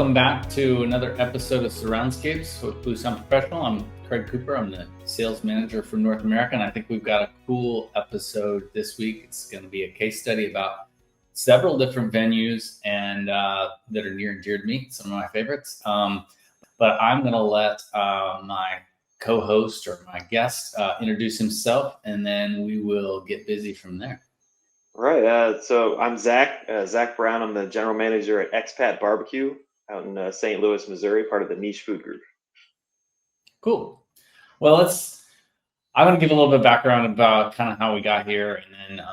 Welcome back to another episode of Surroundscapes with Bluesound Professional. I'm Craig Cooper. I'm the sales manager for North America, and I think we've got a cool episode this week. It's going to be a case study about several different venues and that are near and dear to me, some of my favorites. But I'm going to let my co-host or my guest introduce himself, and then we will get busy from there. All right. So I'm Zach Brown. I'm the general manager at Expat BBQ out in St. Louis, Missouri, part of the Niche Food Group. Cool. Well, I'm going to give a little bit of background about kind of how we got here, and then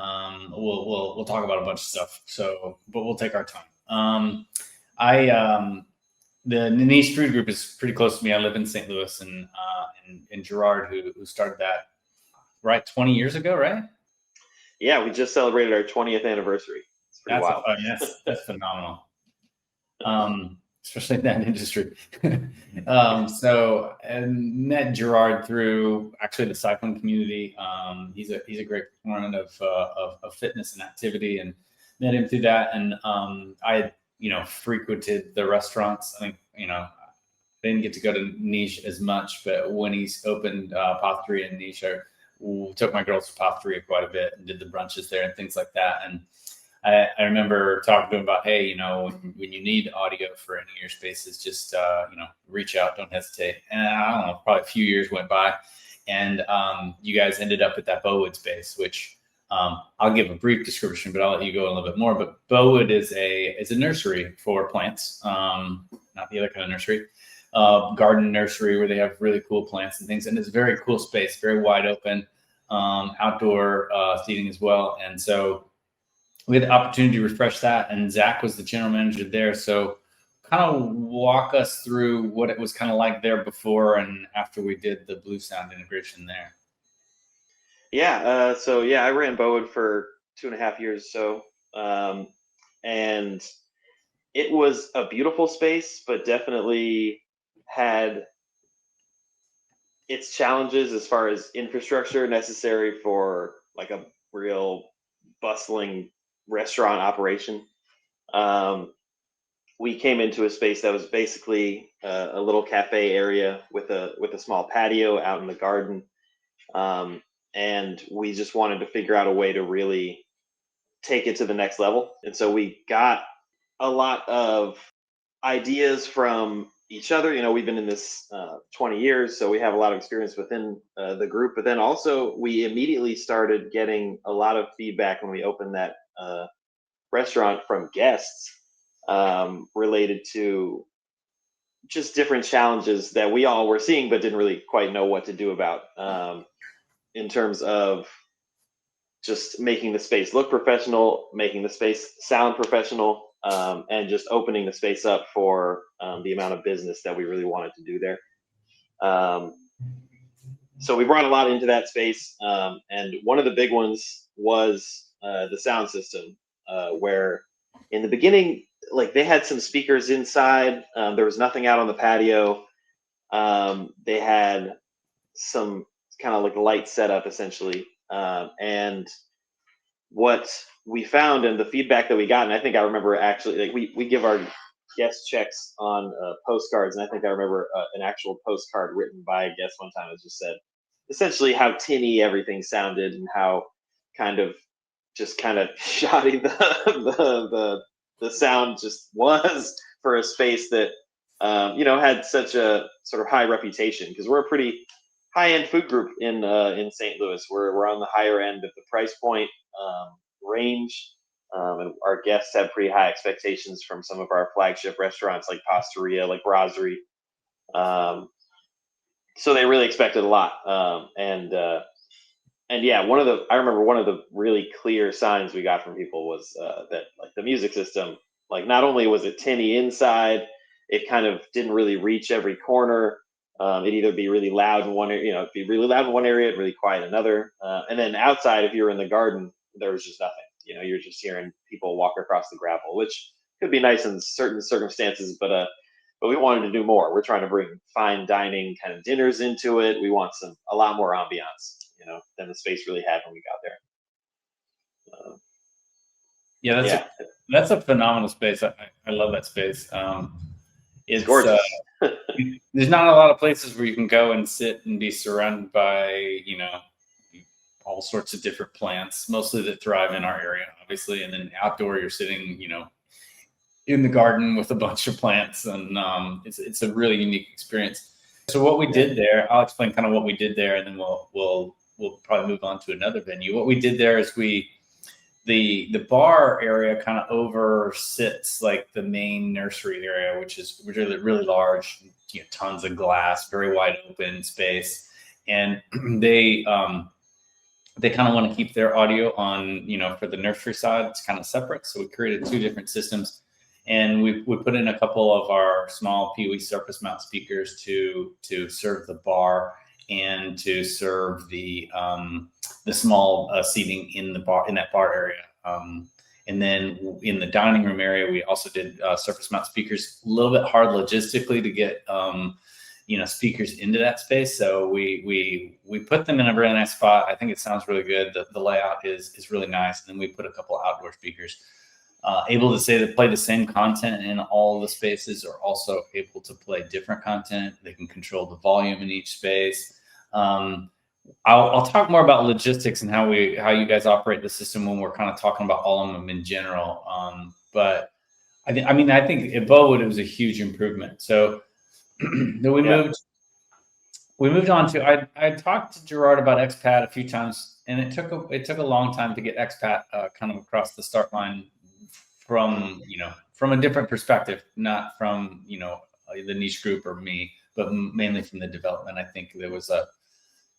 we'll talk about a bunch of stuff. But we'll take our time. The Niche Food Group is pretty close to me. I live in St. Louis, and Gerard, who started that, right, 20 years ago, right? Yeah, we just celebrated our 20th anniversary. It's pretty wild. That's phenomenal. Especially in that industry. And met Gerard through actually the cycling community. He's a great proponent of fitness and activity, and met him through that. And I had, frequented the restaurants. I think, I didn't get to go to Niche as much, but when he's opened Path 3 in Niche, I took my girls to Path 3 quite a bit and did the brunches there and things like that. And I remember talking to him about, hey, when you need audio for any of your spaces, just, reach out, don't hesitate. And I don't know, probably a few years went by, and you guys ended up at that Bowwood space, which I'll give a brief description, but I'll let you go a little bit more. But Bowwood is a nursery for plants, not the other kind of nursery, garden nursery where they have really cool plants and things. And it's a very cool space, very wide open, outdoor seating as well. And so we had the opportunity to refresh that, and Zach was the general manager there. So kind of walk us through what it was kind of like there before and after we did the Bluesound integration there. Yeah. I ran Bowwood for 2.5 years. And it was a beautiful space, but definitely had its challenges as far as infrastructure necessary for like a real bustling restaurant operation. We came into a space that was basically a little cafe area with a small patio out in the garden. And we just wanted to figure out a way to really take it to the next level. And so we got a lot of ideas from each other. We've been in this 20 years, so we have a lot of experience within the group. But then also we immediately started getting a lot of feedback when we opened that restaurant from guests related to just different challenges that we all were seeing but didn't really quite know what to do about, in terms of just making the space look professional, making the space sound professional, and just opening the space up for the amount of business that we really wanted to do there. So we brought a lot into that space, and one of the big ones was the sound system, where in the beginning, like, they had some speakers inside. There was nothing out on the patio. They had some kind of like light setup essentially. And what we found and the feedback that we got, and I think I remember actually, like, we give our guest checks on postcards, and I think I remember an actual postcard written by a guest one time. It just said essentially how tinny everything sounded and how kind of shoddy the sound just was for a space that had such a sort of high reputation, because we're a pretty high-end food group in St. Louis. We're on the higher end of the price point range, and our guests have pretty high expectations from some of our flagship restaurants like Pastaria, like Brasserie. So they really expected a lot. And yeah, I remember one of the really clear signs we got from people was that, like, the music system, like, not only was it tinny inside, it kind of didn't really reach every corner. It'd either be really loud in one area, it'd be really loud in one area and really quiet in another. And then outside, if you were in the garden, there was just nothing. You're just hearing people walk across the gravel, which could be nice in certain circumstances, but we wanted to do more. We're trying to bring fine dining kind of dinners into it. We want a lot more ambiance, than the space really had when we got there. That's a phenomenal space. I love that space. It's it's gorgeous. there's not a lot of places where you can go and sit and be surrounded by, all sorts of different plants, mostly that thrive in our area, obviously. And then outdoor, you're sitting, in the garden with a bunch of plants, and it's a really unique experience. So what we did there, I'll explain kind of what we did there, and then we'll probably move on to another venue. What we did there is the bar area kind of oversits like the main nursery area, which is really, really large, tons of glass, very wide open space. And they kind of want to keep their audio on, for the nursery side, it's kind of separate. So we created two different systems, and we put in a couple of our small PoE surface mount speakers to serve the bar and to serve the small seating in that bar area. And then in the dining room area, we also did surface mount speakers. A little bit hard logistically to get speakers into that space. So we put them in a really nice spot. I think it sounds really good. The layout is really nice. And then we put a couple outdoor speakers, able to say that play the same content in all the spaces, or also able to play different content. They can control the volume in each space. I'll talk more about logistics and how you guys operate the system when we're kind of talking about all of them in general. But I think at Bowwood, it was a huge improvement. So then we moved on to, I talked to Gerard about expat a few times, and it took a long time to get expat kind of across the start line from a different perspective, not from the niche group or me, but mainly from the development. I think there was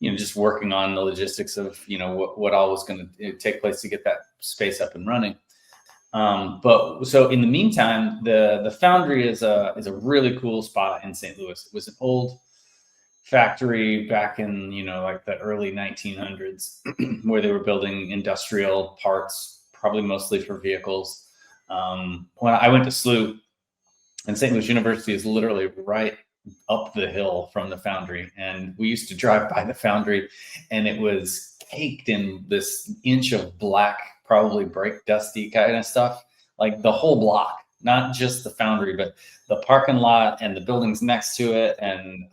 just working on the logistics of what all was going to take place to get that space up and running. But so in the meantime, the Foundry is a really cool spot in St. Louis. It was an old factory back in like the early 1900s, where they were building industrial parts, probably mostly for vehicles. When I went to SLU, and St. Louis University is literally right up the hill from the Foundry, and we used to drive by the Foundry, and it was caked in this inch of black, probably brake dusty kind of stuff, like the whole block, not just the Foundry, but the parking lot and the buildings next to it, and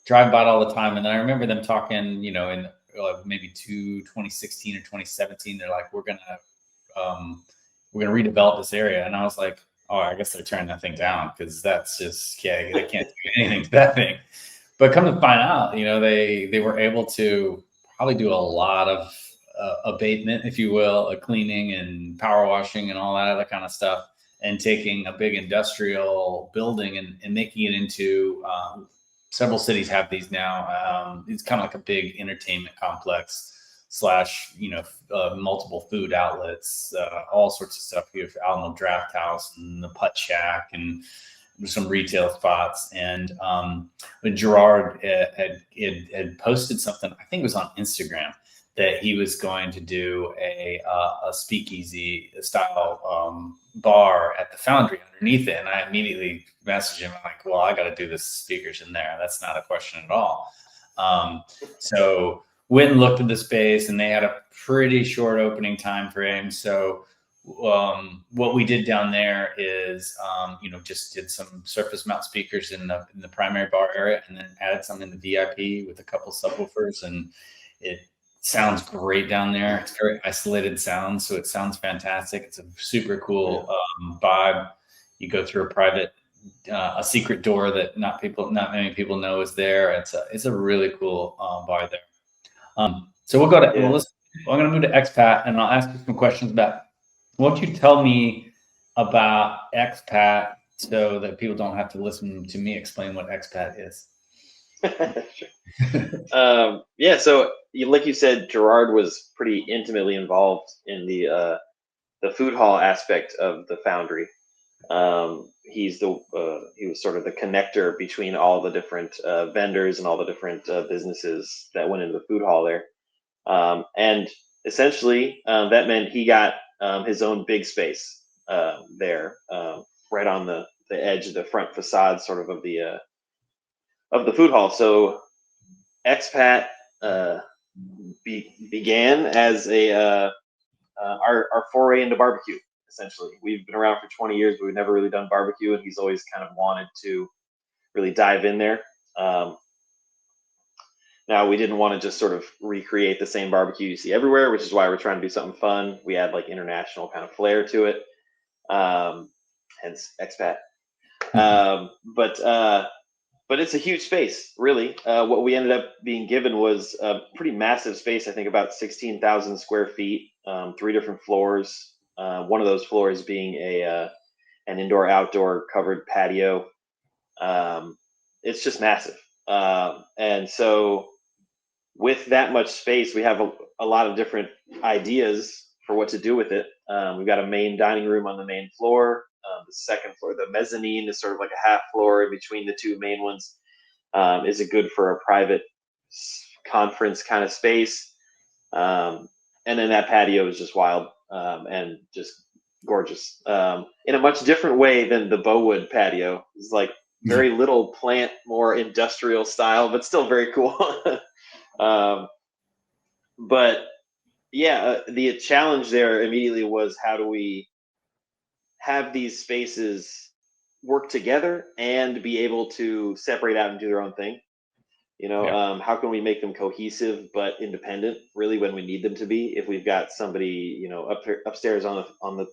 drive by it all the time. And then I remember them talking, in maybe 2016 or 2017, they're like, we're gonna redevelop this area, and I was like, oh, I guess they're tearing that thing down, because that's just, they can't do anything to that thing. But come to find out, they were able to probably do a lot of abatement, if you will, cleaning and power washing and all that other kind of stuff, and taking a big industrial building and making it into, several cities have these now. It's kind of like a big entertainment complex / multiple food outlets, all sorts of stuff. You have Alamo Draft House and the Putt Shack and some retail spots. And when Gerard had posted something, I think it was on Instagram, that he was going to do a speakeasy style bar at the Foundry underneath it. And I immediately messaged him. I'm like, well, I got to do the speakers in there. That's not a question at all. So went and looked at the space, and they had a pretty short opening time frame. So what we did down there is, just did some surface mount speakers in the primary bar area, and then added some in the VIP with a couple subwoofers, and it sounds great down there. It's very isolated sound, so it sounds fantastic. It's a super cool vibe. You go through a secret door that not many people know is there. It's a really cool bar there. So we'll go to, I'm going to move to expat, and I'll ask you some questions about what you tell me about expat, so that people don't have to listen to me explain what expat is. Sure. So like you said, Gerard was pretty intimately involved in the food hall aspect of the Foundry. He was sort of the connector between all the different vendors and all the different businesses that went into the food hall there. And essentially, that meant he got his own big space there, right on the edge of the front facade, sort of the food hall. So expat began as our foray into barbecue. essentially. We've been around for 20 years, but we've never really done barbecue, and he's always kind of wanted to really dive in there. Now, we didn't want to just sort of recreate the same barbecue you see everywhere, which is why we're trying to do something fun. We add like international kind of flair to it, hence expat. But it's a huge space, really. What we ended up being given was a pretty massive space. I think about 16,000 square feet, 3 different floors. One of those floors being an indoor-outdoor covered patio. It's just massive, and so with that much space, we have a lot of different ideas for what to do with it. We've got a main dining room on the main floor. The second floor, the mezzanine, is sort of like a half floor in between the 2 main ones. Is it good for a private conference kind of space? And then that patio is just wild and just gorgeous in a much different way than the Bowwood patio. It's like very little plant, more industrial style, but still very cool. But yeah, the challenge there immediately was, how do we have these spaces work together and be able to separate out and do their own thing? How can we make them cohesive but independent, really, when we need them to be? If we've got somebody, upstairs on the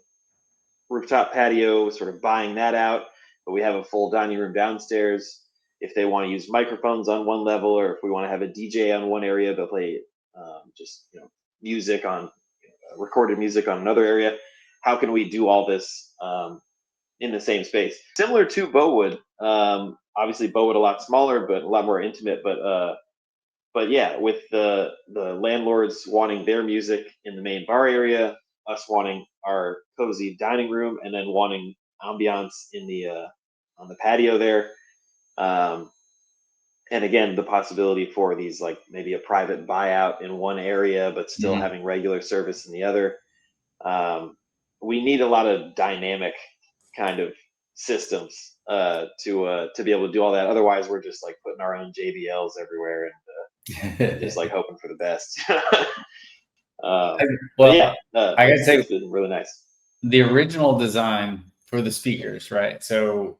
rooftop patio, sort of buying that out, but we have a full dining room downstairs. If they want to use microphones on one level, or if we want to have a DJ on one area but play music on recorded music on another area, how can we do all this in the same space? Similar to Bowwood, obviously Bowwood a lot smaller, but a lot more intimate. But yeah, with the landlords wanting their music in the main bar area, us wanting our cozy dining room, and then wanting ambiance in the on the patio there. And again, the possibility for these, like maybe a private buyout in one area, but still having regular service in the other. We need a lot of dynamic kind of systems to be able to do all that. Otherwise, we're just like putting our own JBLs everywhere and just like hoping for the best. I gotta say, it's been really nice. The original design for the speakers, right? So,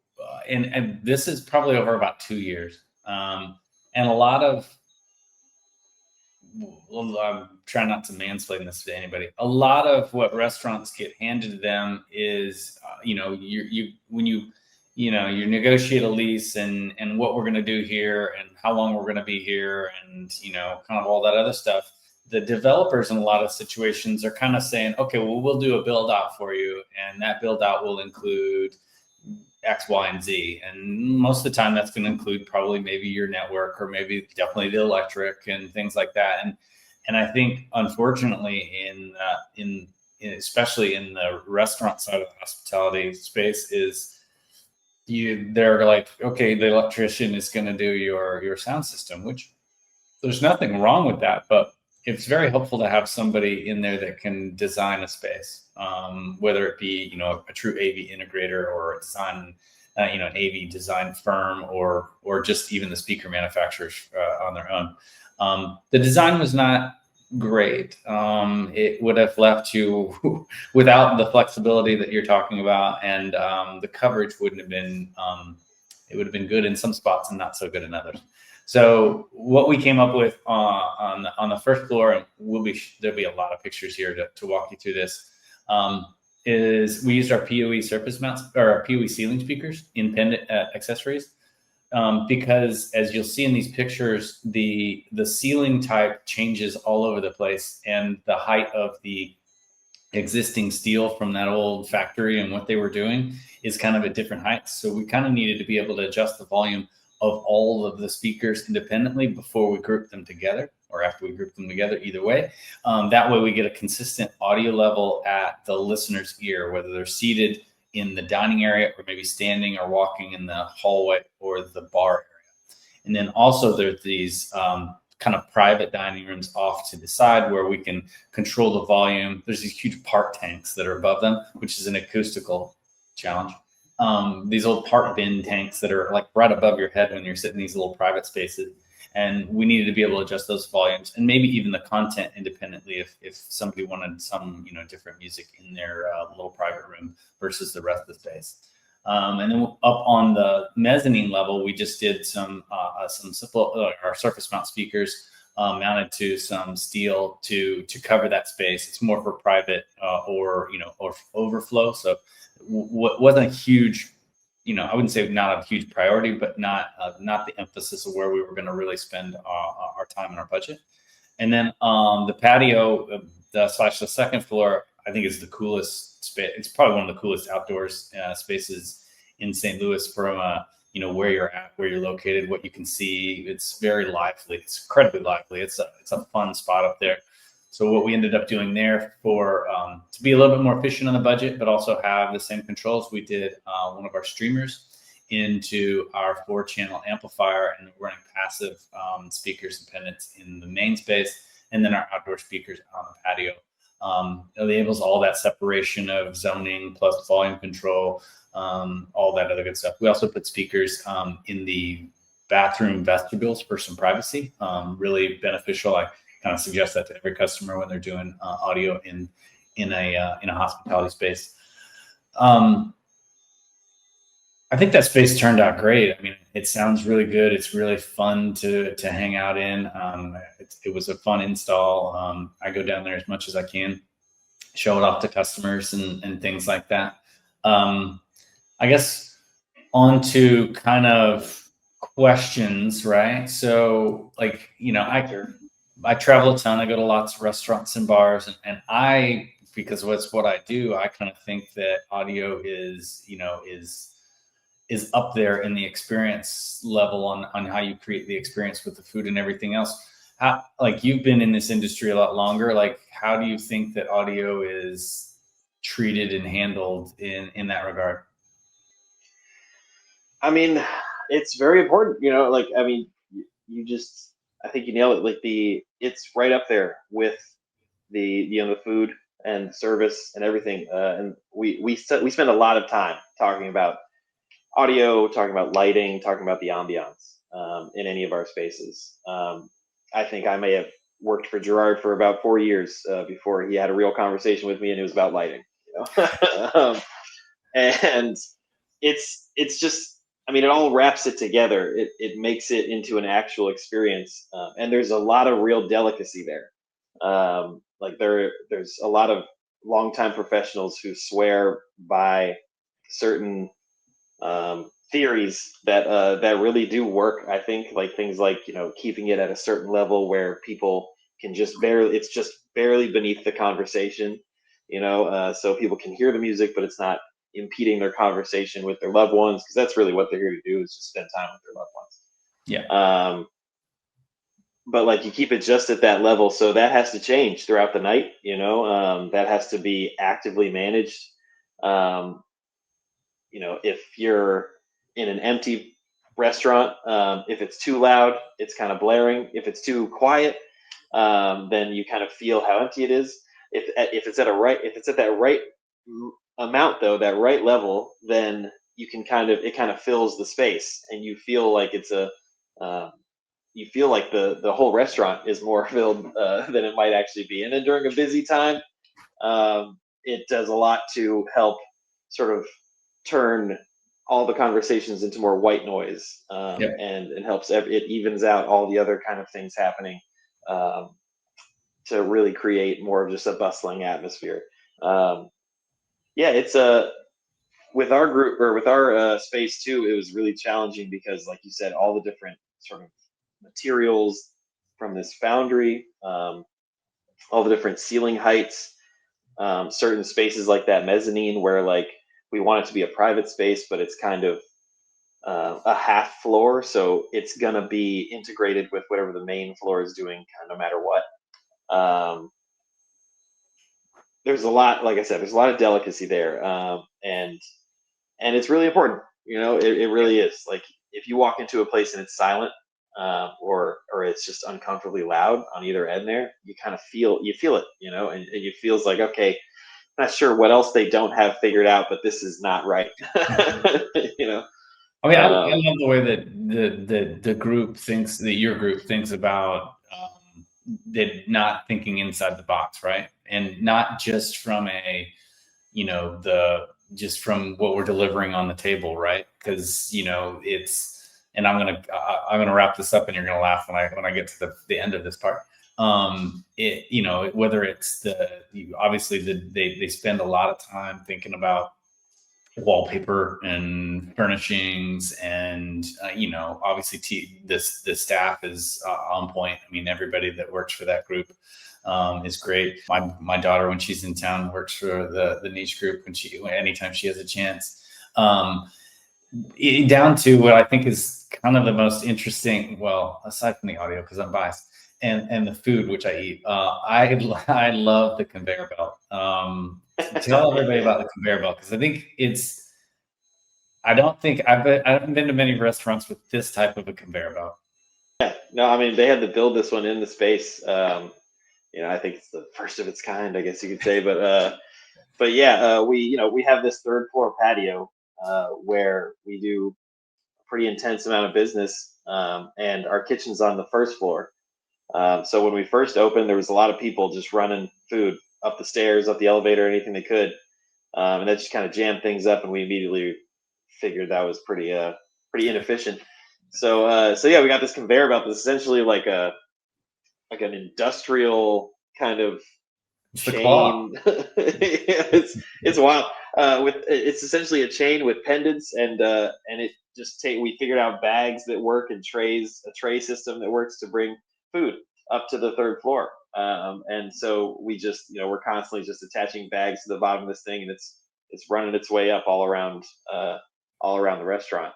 and this is probably over about 2 years. And a lot of, I'm trying not to mansplain this to anybody. A lot of what restaurants get handed to them is, when you negotiate a lease and what we're going to do here and how long we're going to be here and, kind of all that other stuff. The developers in a lot of situations are kind of saying, okay, well, we'll do a build out for you. And that build out will include X, Y, and Z. And most of the time that's going to include probably maybe your network or maybe definitely the electric and things like that. And I think, unfortunately, in especially in the restaurant side of the hospitality space, is they're like, okay, the electrician is going to do your sound system, which there's nothing wrong with that, but it's very helpful to have somebody in there that can design a space, whether it be, a true AV integrator or a design, an AV design firm, or just even the speaker manufacturers on their own. The design was not great. It would have left you without the flexibility that you're talking about, and the coverage wouldn't have been. It would have been good in some spots and not so good in others. So what we came up with on the first floor, and there'll be a lot of pictures here to walk you through this, is we used our PoE surface mounts or our PoE ceiling speakers in pendant accessories, because as you'll see in these pictures, the ceiling type changes all over the place, and the height of the existing steel from that old factory and what they were doing is kind of at different heights. So we kind of needed to be able to adjust the volume of all of the speakers independently before we group them together, or after we group them together, either way. That way we get a consistent audio level at the listener's ear, whether they're seated in the dining area or maybe standing or walking in the hallway or the bar area. And then also there's these kind of private dining rooms off to the side where we can control the volume. There's these huge part tanks that are above them, which is an acoustical challenge. These old part bin tanks that are like right above your head when you're sitting in these little private spaces. and we needed to be able to adjust those volumes and maybe even the content independently if somebody wanted some different music in their little private room versus the rest of the space. And then up on the mezzanine level, we just did some simple our surface mount speakers mounted to some steel to cover that space. It's more for private or overflow. So wasn't a huge, I wouldn't say not a huge priority, but not the emphasis of where we were going to really spend our time and our budget. And then the patio the second floor, I think is the coolest space. It's probably one of the coolest outdoors spaces in St. Louis from where you're at, where you're located, what you can see. It's very lively. It's incredibly lively. It's a fun spot up there. So what we ended up doing there for to be a little bit more efficient on the budget, but also have the same controls, we did one of our streamers into our 4-channel amplifier, and we're running passive speakers and pendants in the main space, and then our outdoor speakers on the patio. It enables all that separation of zoning plus volume control, all that other good stuff. We also put speakers in the bathroom vestibules for some privacy. Really beneficial. I kind of suggest that to every customer when they're doing audio in a hospitality space. I think that space turned out great. I mean, it sounds really good. It's really fun to hang out in. It was a fun install. I go down there as much as I can, show it off to customers and things like that. I guess on to kind of questions, right? So like, I travel a ton. I go to lots of restaurants and bars, and because it's what I do, I kind of think that audio is up there in the experience level on how you create the experience with the food and everything else. You've been in this industry a lot longer. Like, how do you think that audio is treated and handled in that regard? I mean, it's very important, I think you nailed it. It's right up there with the food and service and everything. And we spend a lot of time talking about audio, talking about lighting, talking about the ambiance in any of our spaces. I think I may have worked for Gerard for about 4 years before he had a real conversation with me, and it was about lighting. And it's just, it all wraps it together. It makes it into an actual experience, and there's a lot of real delicacy there. There's a lot of longtime professionals who swear by certain theories that really do work. I think things like keeping it at a certain level where people can it's just barely beneath the conversation, so people can hear the music, but it's not impeding their conversation with their loved ones, because that's really what they're here to do, is just spend time with their loved ones. Yeah. But you keep it just at that level, so that has to change throughout the night. That has to be actively managed. If you're in an empty restaurant, if it's too loud, it's kind of blaring. If it's too quiet, then you kind of feel how empty it is. If it's at that right amount, though, that right level, then it kind of fills the space, and you feel like the whole restaurant is more filled than it might actually be. And then during a busy time, it does a lot to help sort of turn all the conversations into more white noise, and helps it evens out all the other kind of things happening, to really create more of just a bustling atmosphere. It's with our group, or with our space too, it was really challenging because, like you said, all the different sort of materials from this Foundry, all the different ceiling heights, certain spaces like that mezzanine where we want it to be a private space, but it's kind of a half floor, so it's gonna be integrated with whatever the main floor is doing, kind of no matter what. There's a lot, like I said, there's a lot of delicacy there, and it's really important. It really is. If you walk into a place and it's silent, or it's just uncomfortably loud on either end there, you kind of feel it, and it feels like, okay, not sure what else they don't have figured out, but this is not right. I mean, I love the way that the group thinks, that your group thinks about that, not thinking inside the box, right? And not just from a, just from what we're delivering on the table, right? Because and I'm gonna wrap this up, and you're gonna laugh when I get to the end of this part. Whether it's obviously they spend a lot of time thinking about wallpaper and furnishings, and obviously this staff is on point. I mean, everybody that works for that group is great. My daughter, when she's in town, works for the niche group anytime she has a chance. Down to what I think is kind of the most interesting, well, aside from the audio, because I'm biased, and the food which I eat. I love the conveyor belt. Tell everybody about the conveyor belt, because I think I haven't been to many restaurants with this type of a conveyor belt. Yeah, no, I mean, they had to build this one in the space. I think it's the first of its kind, I guess you could say. But yeah, we have this third floor patio where we do a pretty intense amount of business, and our kitchen's on the first floor. So when we first opened, there was a lot of people just running food up the stairs, up the elevator, anything they could, and that just kind of jammed things up. And we immediately figured that was pretty inefficient. So yeah, we got this conveyor belt that's essentially like an industrial kind of chain. it's wild. It's essentially a chain with pendants, and it we figured out bags that work, and a tray system that works to bring food up to the third floor. And so we're constantly just attaching bags to the bottom of this thing, and it's running its way up all around the restaurant.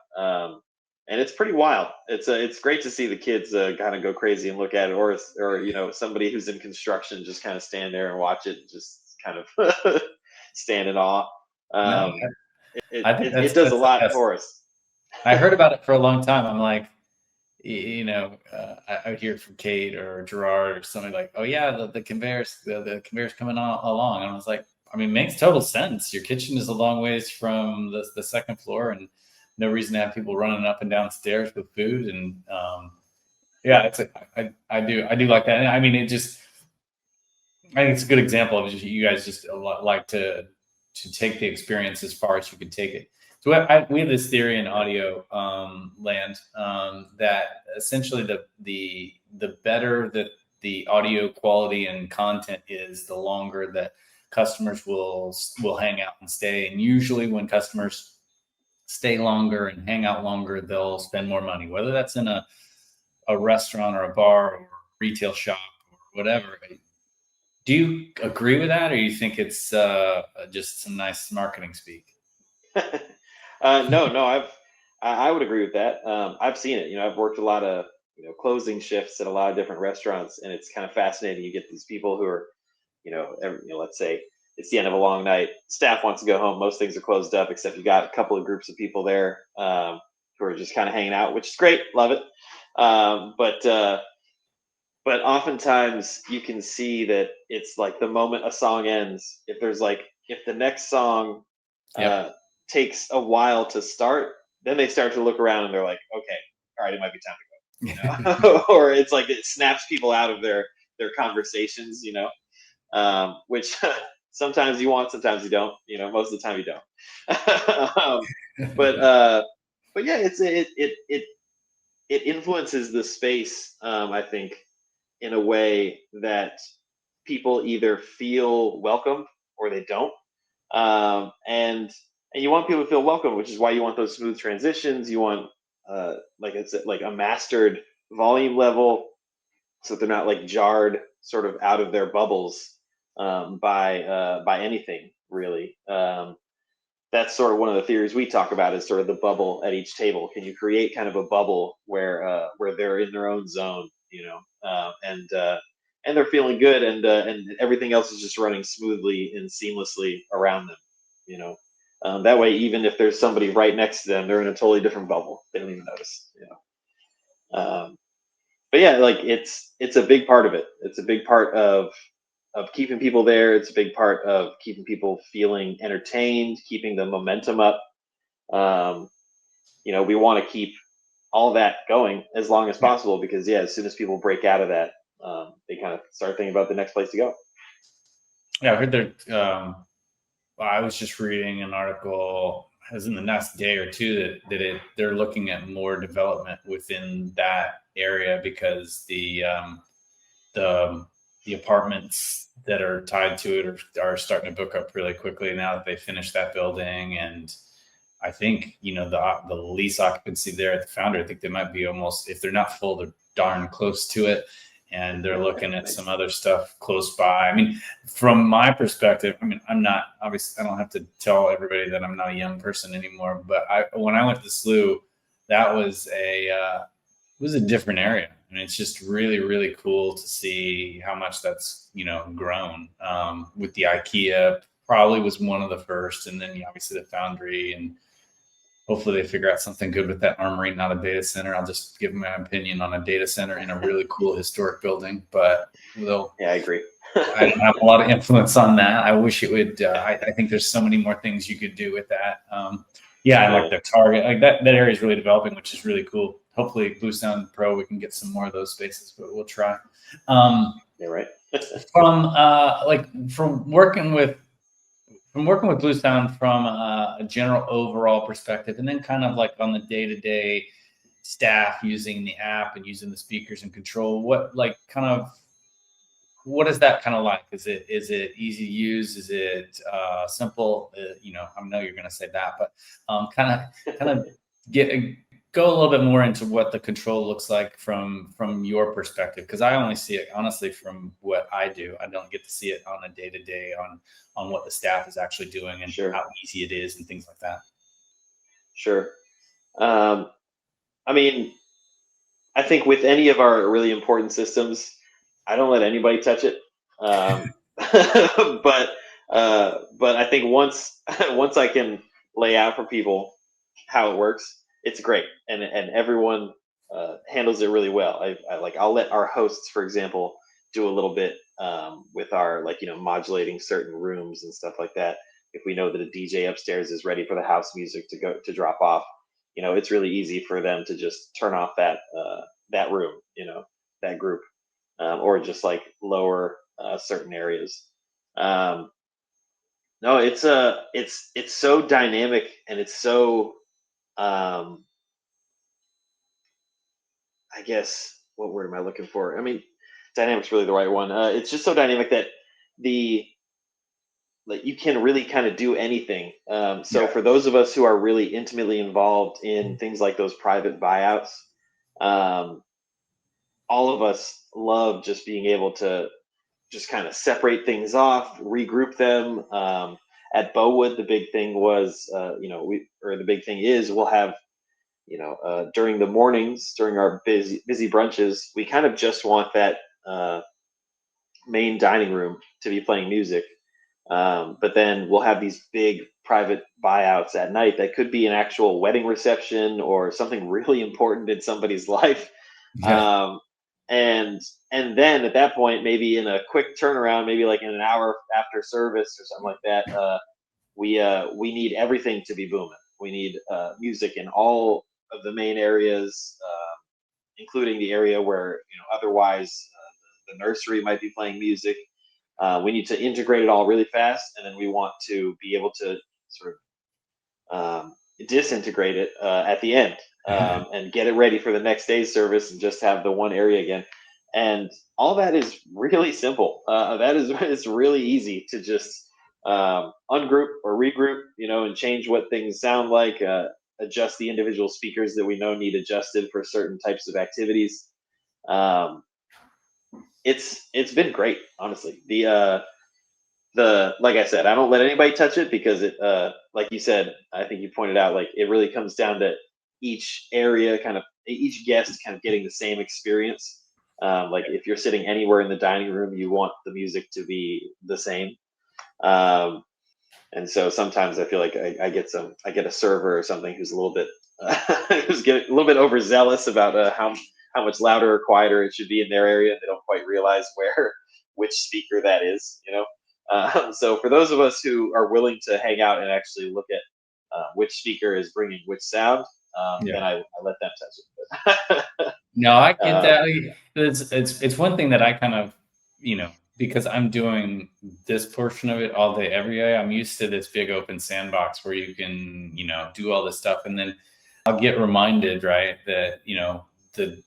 And it's pretty wild. It's great to see the kids kind of go crazy and look at it, or somebody who's in construction just kind of stand there and watch it and just kind of stand in awe. I think it does a lot for us. I heard about it for a long time. I'm like, I would hear it from Kate or Gerard or somebody like, oh yeah, the conveyors coming along. And I was like, I mean, it makes total sense. Your kitchen is a long ways from the second floor, and no reason to have people running up and down stairs with food. And yeah, I do like that. And I mean, I think it's a good example of you guys just like to take the experience as far as you can take it. So we have this theory in audio land that essentially the better that the audio quality and content is, the longer that customers will hang out and stay. And usually when customers stay longer and hang out longer, they'll spend more money, whether that's in a restaurant or a bar or retail shop or whatever. Do you agree with that, or you think it's just some nice marketing speak? No, I would agree with that. I've seen it. I've worked a lot of closing shifts at a lot of different restaurants, and it's kind of fascinating. You get these people who are, let's say it's the end of a long night. Staff wants to go home. Most things are closed up, except you got a couple of groups of people there who are just kind of hanging out, which is great. Love it. But oftentimes you can see that it's like the moment a song ends, if the next song takes a while to start, then they start to look around and they're like, okay, all right, it might be time to go. Or it's like it snaps people out of their conversations, which sometimes you want, sometimes you don't. Most of the time you don't. But yeah, it influences the space, I think, in a way that people either feel welcome or they don't. And you want people to feel welcome, which is why you want those smooth transitions. You want like a mastered volume level, so they're not like jarred sort of out of their bubbles by anything really. That's sort of one of the theories we talk about, is sort of the bubble at each table. Can you create kind of a bubble where they're in their own zone, and they're feeling good, and everything else is just running smoothly and seamlessly around them. That way, even if there's somebody right next to them, they're in a totally different bubble. They don't even notice. But yeah, like it's a big part of it. It's a big part of keeping people there. It's a big part of keeping people feeling entertained, keeping the momentum up. we want to keep all that going as long as possible, because as soon as people break out of that, they kind of start thinking about the next place to go. Yeah, I heard there. I was just reading an article, as in the next day or two, that they're looking at more development within that area, because the apartments that are tied to it are starting to book up really quickly now that they finished that building. And I think, the lease occupancy there at the Foundry, I think they might be almost, if they're not full, they're darn close to it. And they're looking at some other stuff close by. I mean, from my perspective, I'm not, obviously, I don't have to tell everybody that I'm not a young person anymore, but when I went to the SLU, that was it was a different area. And it's just really, really cool to see how much that's, grown. With the IKEA, probably was one of the first, and then obviously the Foundry, and hopefully they figure out something good with that armory, not a data center. I'll just give my opinion on a data center in a really cool historic building, but I agree. I don't have a lot of influence on that. I wish it would. I think there's so many more things you could do with that. I like the Target. Like that area is really developing, which is really cool. Hopefully, Bluesound Pro, we can get some more of those spaces, but we'll try. Right. From working with Bluesound from a general overall perspective, and then kind of like on the day-to-day staff using the app and using the speakers and control, what is that kind of like? Is it easy to use? Is it simple? I know you're going to say that, but kind of go a little bit more into what the control looks like from your perspective, because I only see it honestly from what I do. I don't get to see it on a day-to-day on what the staff is actually doing and how easy it is and things like that. Sure. I think with any of our really important systems, I don't let anybody touch it. But I think once I can lay out for people how it works, it's great, and everyone handles it really well. I'll let our hosts, for example, do a little bit with our modulating certain rooms and stuff like that. If we know that a DJ upstairs is ready for the house music to drop off, it's really easy for them to just turn off that room, that group, or just lower certain areas. No, it's so dynamic, and it's so I guess, what word am I looking for? Dynamic's really the right one. It's just so dynamic that you can really kind of do anything. For those of us who are really intimately involved in things like those private buyouts, all of us love just being able to just kind of separate things off, regroup them. At Bowwood, the big thing was, the big thing is, we'll have, during the mornings, during our busy brunches, we kind of just want that main dining room to be playing music. But then we'll have these big private buyouts at night that could be an actual wedding reception or something really important in somebody's life. Yeah. And then at that point, maybe in a quick turnaround, maybe like in an hour after service or something like that, we need everything to be booming. We need music in all of the main areas, including the area where otherwise the nursery might be playing music. We need to integrate it all really fast, and then we want to be able to sort of disintegrate it at the end, and get it ready for the next day's service, and just have the one area again. And all that is really simple. It's really easy to just ungroup or regroup, and change what things sound like, adjust the individual speakers that we know need adjusted for certain types of activities. It's been great, honestly. The like I said, I don't let anybody touch it, because it, like you said, I think you pointed out, it really comes down to each guest kind of getting the same experience. If you're sitting anywhere in the dining room, you want the music to be the same. And so sometimes I feel like I get a server or something who's a little bit who's getting a little bit overzealous about how much louder or quieter it should be in their area, and they don't quite realize which speaker that is. So for those of us who are willing to hang out and actually look at which speaker is bringing which sound, then I let them touch it. No, I get that. It's one thing that I kind of, because I'm doing this portion of it all day, every day. I'm used to this big open sandbox where you can, do all this stuff, and then I'll get reminded, right, that the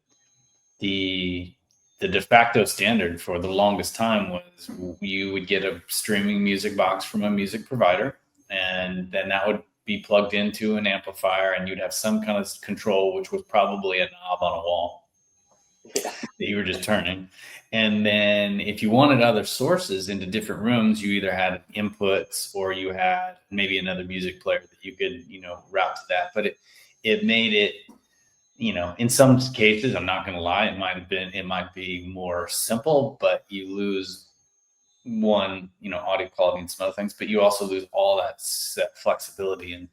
the the de facto standard for the longest time was you would get a streaming music box from a music provider, and then that would be plugged into an amplifier, and you'd have some kind of control, which was probably a knob on a wall Yeah. that you were just turning. And then if you wanted other sources into different rooms, you either had inputs or you had maybe another music player that you could, route to that. But it made it, in some cases, I'm not going to lie, it might be more simple, but you lose one, audio quality and some other things, but you also lose all that flexibility. And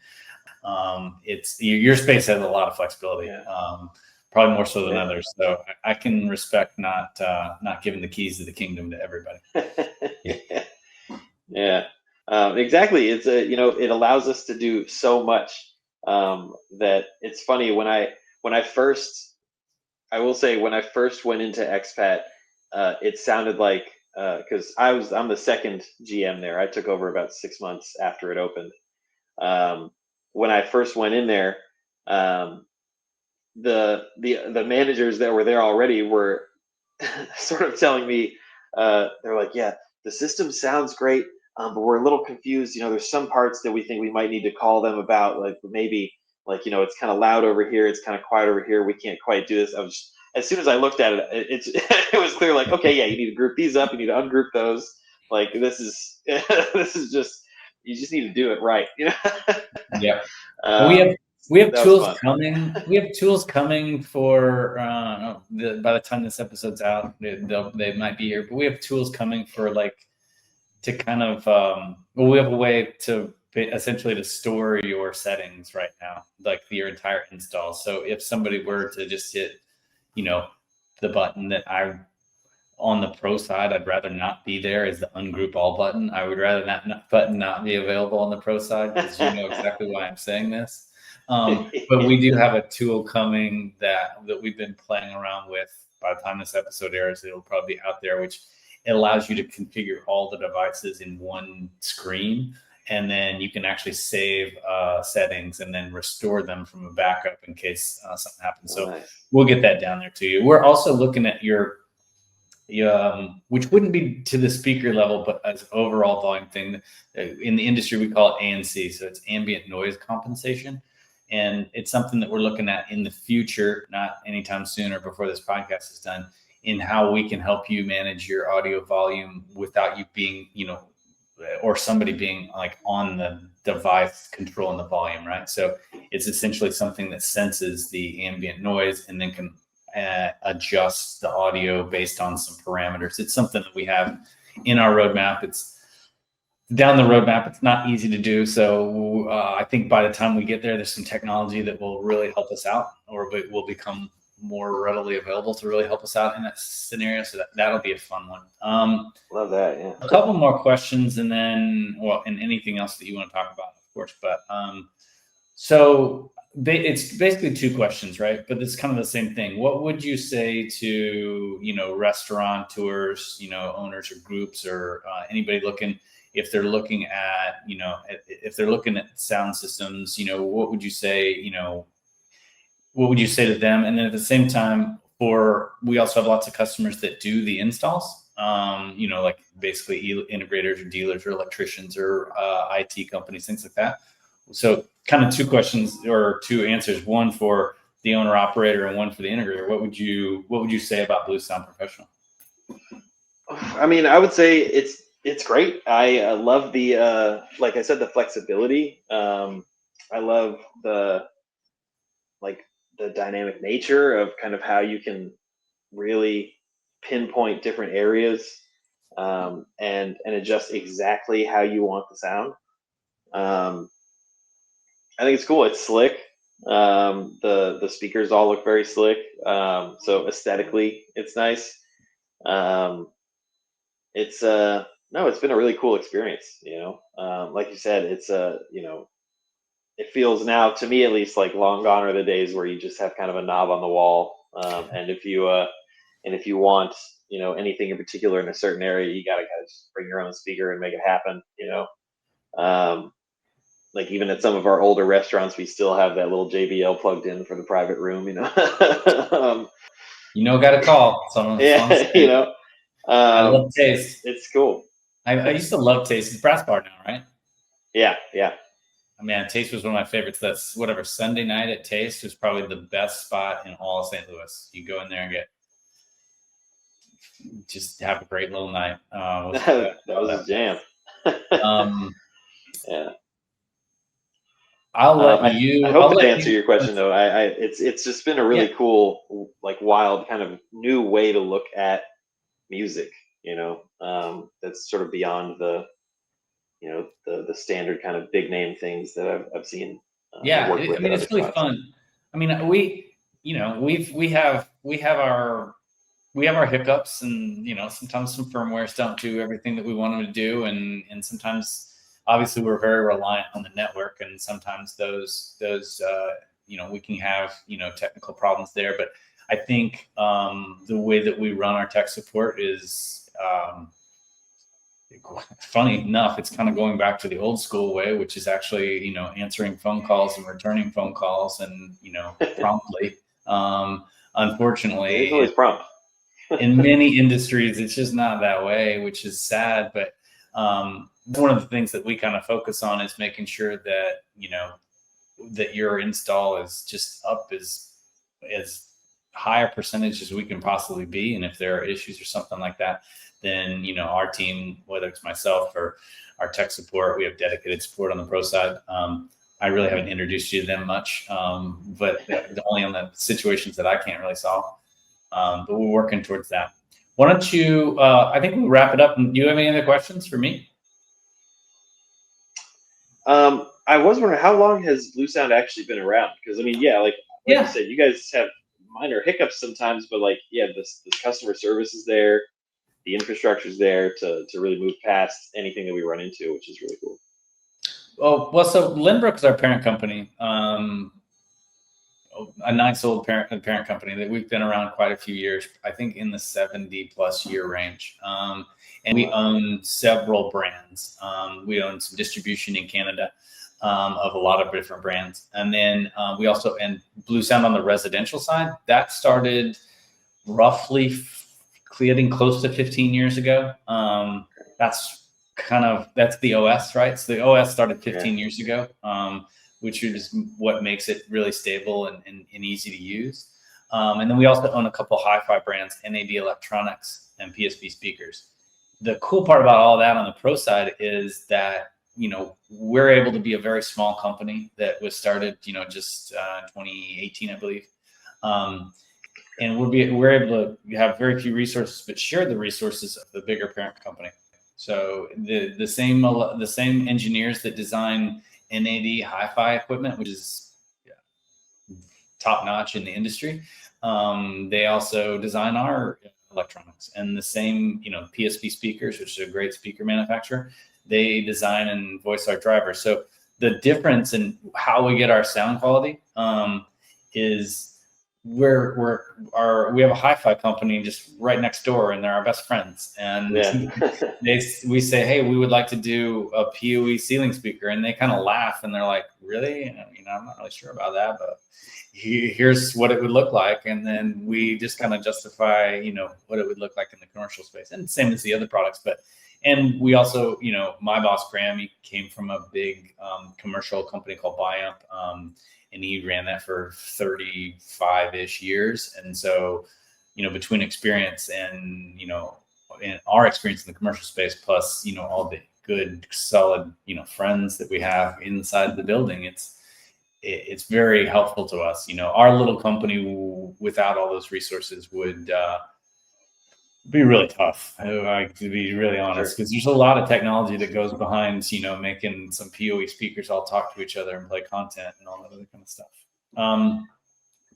it's your space has a lot of flexibility. Yeah. Probably more so than others. So I can respect not giving the keys to the kingdom to everybody. Yeah. Exactly. It's it allows us to do so much that it's funny when I first, I will say when I first went into Expat, it sounded like because I'm the second GM there. I took over about 6 months after it opened. When I first went in there, the managers that were there already were sort of telling me, they're like, yeah, the system sounds great, but we're a little confused. There's some parts that we think we might need to call them about, like maybe like, it's kind of loud over here, it's kind of quiet over here, we can't quite do this. As soon as I looked at it, it was clear, like, okay, yeah, you need to group these up, you need to ungroup those. Like this is this is just, you just need to do it right. Yeah. We have That was tools fun. coming. We have tools coming for by the time this episode's out, they might be here. But we have tools coming for to kind of we have a way to essentially to store your settings right now, like your entire install. So if somebody were to just hit, the button that on the pro side, I'd rather not be there, is the ungroup all button. I would rather that button not be available on the pro side, because you know exactly why I'm saying this. But we do have a tool coming that we've been playing around with. By the time this episode airs, it'll probably be out there, which it allows you to configure all the devices in one screen. And then you can actually save settings and then restore them from a backup in case something happens. So Nice. We'll get that down there to you. We're also looking at which wouldn't be to the speaker level, but as overall volume thing. In the industry, we call it ANC, so it's ambient noise compensation. And it's something that we're looking at in the future, not anytime soon or before this podcast is done, in how we can help you manage your audio volume without you being, or somebody being like on the device controlling the volume, right? So it's essentially something that senses the ambient noise and then can adjust the audio based on some parameters. It's something that we have in our roadmap. It's down the roadmap. It's not easy to do. So I think by the time we get there, there's some technology that will really help us out, or will become more readily available to really help us out in that scenario. So that'll be a fun one. Love that. Yeah. A couple more questions, and then, and anything else that you want to talk about, of course. But so it's basically two questions, right? But it's kind of the same thing. What would you say to, restaurateurs, owners or groups, or anybody looking, if they're looking at, if they're looking at sound systems, what would you say, what would you say to them? And then at the same time, we also have lots of customers that do the installs, like basically integrators or dealers or electricians or IT companies, things like that. So kind of two questions or two answers, one for the owner operator and one for the integrator. What would you say about Bluesound Professional? I mean, I would say it's great. I love the like I said, the flexibility. I love the dynamic nature of kind of how you can really pinpoint different areas and adjust exactly how you want the sound. I think it's cool. It's slick. The speakers all look very slick. So aesthetically, it's nice. It's no, it's been a really cool experience. Like you said, it's it feels now, to me at least, like long gone are the days where you just have kind of a knob on the wall, and if you want, anything in particular in a certain area, you gotta just bring your own speaker and make it happen. Like even at some of our older restaurants, we still have that little JBL plugged in for the private room. Got to call someone. Yeah, I love Taste. It's cool. I used to love Taste. It's brass bar now, right? Yeah. I mean, Taste was one of my favorites. That's whatever Sunday night at Taste was probably the best spot in all of St. Louis. You go in there and just have a great little night. That was a jam. Yeah. I'll let you. I hope to answer your question though. It's just been a really cool, like wild kind of new way to look at music. That's sort of beyond the standard kind of big name things that I've seen. It's really fun. I mean, we have our hiccups, and sometimes some firmwares don't do everything that we want them to do, and sometimes obviously we're very reliant on the network, and sometimes those we can have technical problems there. But I think the way that we run our tech support is funny enough, it's kind of going back to the old school way, which is actually answering phone calls and returning phone calls, and promptly. Unfortunately, it's always prompt. In many industries, it's just not that way, which is sad. But one of the things that we kind of focus on is making sure that that your install is just up as high a percentage as we can possibly be. And if there are issues or something like that, then our team, whether it's myself or our tech support, we have dedicated support on the pro side. I really haven't introduced you to them much, but only on the situations that I can't really solve. But we're working towards that. Why don't you? I think we'll wrap it up. Do you have any other questions for me? I was wondering, how long has Bluesound actually been around? Because I mean, like you said, you guys have minor hiccups sometimes, but this customer service is there, the infrastructure is there to really move past anything that we run into, which is really cool. Well, so Lindbrook is our parent company, a nice old parent company that we've been around quite a few years. I think in the 70+ year range. And we own several brands. We own some distribution in Canada of a lot of different brands. And then we also, and Bluesound on the residential side, that started roughly getting close to 15 years ago. That's the OS, right? So the OS started 15 years ago, which is what makes it really stable and easy to use. And then we also own a couple hi-fi brands, NAD Electronics and PSP speakers. The cool part about all that on the pro side is that, we're able to be a very small company that was started, just 2018, I believe. And we're able to have very few resources, but share the resources of the bigger parent company. So the same engineers that design NAD hi-fi equipment, which is top notch in the industry, they also design our electronics, and the same, PSP speakers, which is a great speaker manufacturer, they design and voice our drivers. So the difference in how we get our sound quality is we have a hi-fi company just right next door, and they're our best friends. And we say, hey, we would like to do a PoE ceiling speaker, and they kind of laugh, and they're like, really? I'm not really sure about that, but here's what it would look like. And then we just kind of justify, what it would look like in the commercial space, and same as the other products. And we also, my boss, Graham, he came from a big commercial company called Buyamp, and he ran that for 35-ish years. And so, between experience and, and our experience in the commercial space, plus, all the good, solid, friends that we have inside the building, it's very helpful to us. Our little company without all those resources would be really tough, to be really honest, because there's a lot of technology that goes behind, making some PoE speakers all talk to each other and play content and all that other kind of stuff.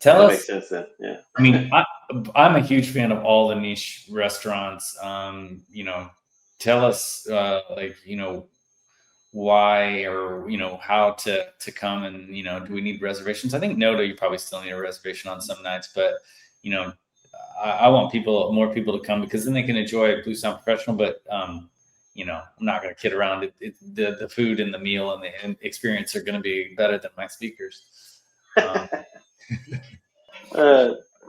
Tell us. Makes sense then. Yeah. I mean, I'm a huge fan of all the niche restaurants. Tell us, why or how to come, and do we need reservations? I think Noda, you probably still need a reservation on some nights, but you know I want more people to come, because then they can enjoy Bluesound Professional. But I'm not going to kid around. The food and the meal and the experience are going to be better than my speakers.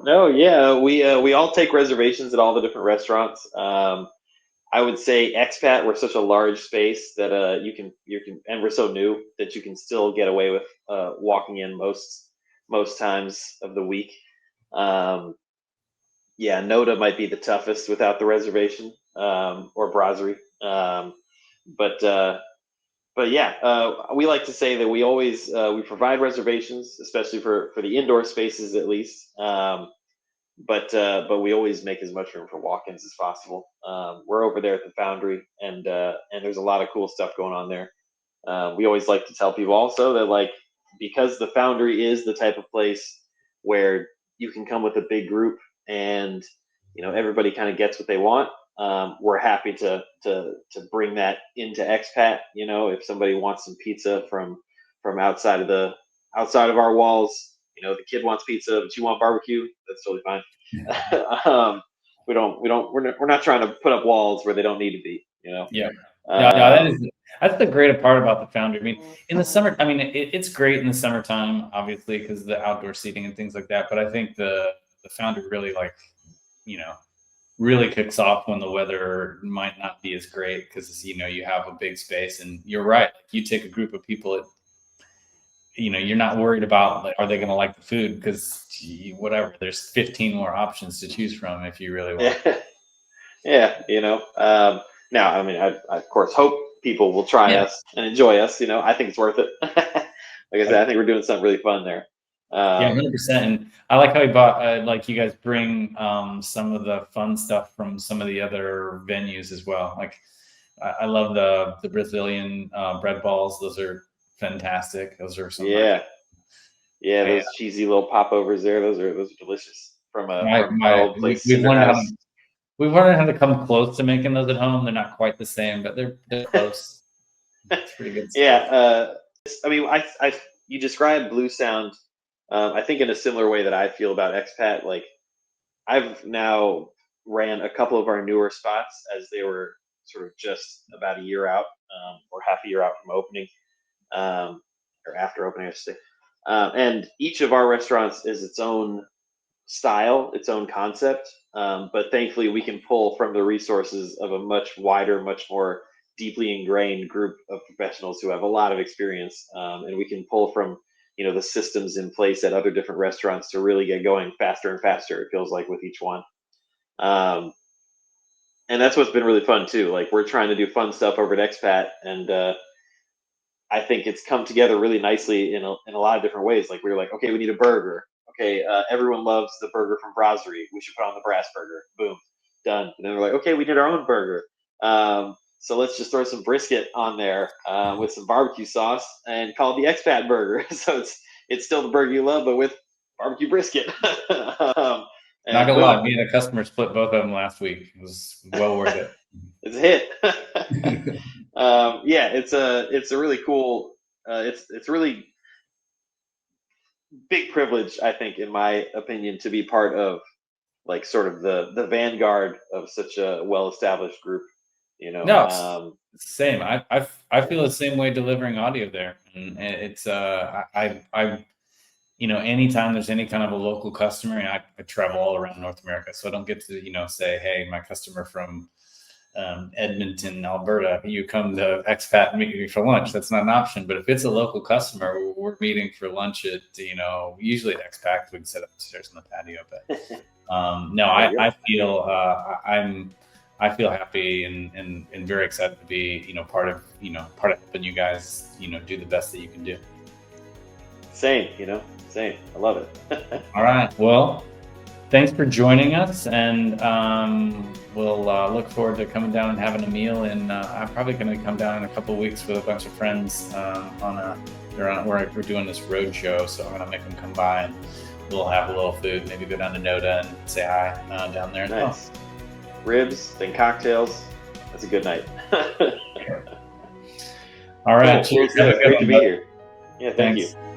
No, yeah, we all take reservations at all the different restaurants. I would say expat, we're such a large space that you can, and we're so new that you can still get away with walking in most times of the week. Yeah, Noda might be the toughest without the reservation, or Brasserie. But yeah, we like to say that we always we provide reservations, especially for the indoor spaces at least. But we always make as much room for walk-ins as possible. We're over there at the Foundry, and there's a lot of cool stuff going on there. We always like to tell people also that, like, because the Foundry is the type of place where you can come with a big group and everybody kind of gets what they want. We're happy to bring that into expat. If somebody wants some pizza from outside of our walls, the kid wants pizza, but you want barbecue, that's totally fine. We're not trying to put up walls where they don't need to be. Yeah. No, that's the great part about the Foundry. I mean, in the summer, I mean, it's great in the summertime, obviously, because of the outdoor seating and things like that. But I think the Foundry really, really kicks off when the weather might not be as great, because you have a big space. And you're right, like, you take a group of people, you're not worried about, like, are they going to like the food, because whatever, there's 15 more options to choose from if you really want. Yeah. Now, I mean, I of course hope people will try us and enjoy us. I think it's worth it. Like I said, I think we're doing something really fun there. Yeah, 100%. And I like how you bought, like, you guys bring some of the fun stuff from some of the other venues as well. Like, I love the Brazilian bread balls. Those are fantastic. Those are some. Yeah, those cheesy little popovers there. Those are delicious from my old place. We've learned how to come close to making those at home. They're not quite the same, but they're close. It's pretty good stuff. Yeah, I mean, you described Bluesound, I think, in a similar way that I feel about expat. Like, I've now ran a couple of our newer spots as they were sort of just about a year out, or half a year out from opening, or after opening, I should say. And each of our restaurants is its own style, its own concept. But thankfully, we can pull from the resources of a much wider, much more deeply ingrained group of professionals who have a lot of experience, and we can pull from the systems in place at other different restaurants to really get going faster and faster. It feels like with each one, and that's what's been really fun too. Like, we're trying to do fun stuff over at expat, and I think it's come together really nicely in a lot of different ways. Like, we were like, okay, we need a burger. Okay, everyone loves the burger from Brasserie. We should put on the brass burger. Boom, done. And then we're like, okay, we did our own burger. So let's just throw some brisket on there with some barbecue sauce and call it the expat burger. So it's still the burger you love, but with barbecue brisket. Not gonna lie, me and a customer split both of them last week. It was well worth it. It's a hit. Yeah, it's a really cool. It's really big privilege, I think, in my opinion, to be part of, like, sort of the vanguard of such a well-established group. No, same. I feel the same way delivering audio there, and it's anytime there's any kind of a local customer, and I travel all around North America, so I don't get to say, hey, my customer from Edmonton, Alberta, you come to expat and meet me for lunch. That's not an option. But if it's a local customer, we're meeting for lunch at usually at expat. We can sit upstairs on the patio. But no, I feel happy and very excited to be part of helping you guys do the best that you can do. Same. I love it. All right. Well, thanks for joining us, and we'll look forward to coming down and having a meal. And I'm probably going to come down in a couple of weeks with a bunch of friends we're doing this road show, so I'm going to make them come by and we'll have a little food, maybe go down to Noda and say hi down there. Nice. Ribs, then cocktails. That's a good night. All right. Cool. Cheers. Yeah, Have a it's good great to one, be bud. here. Yeah, thank Thanks. you.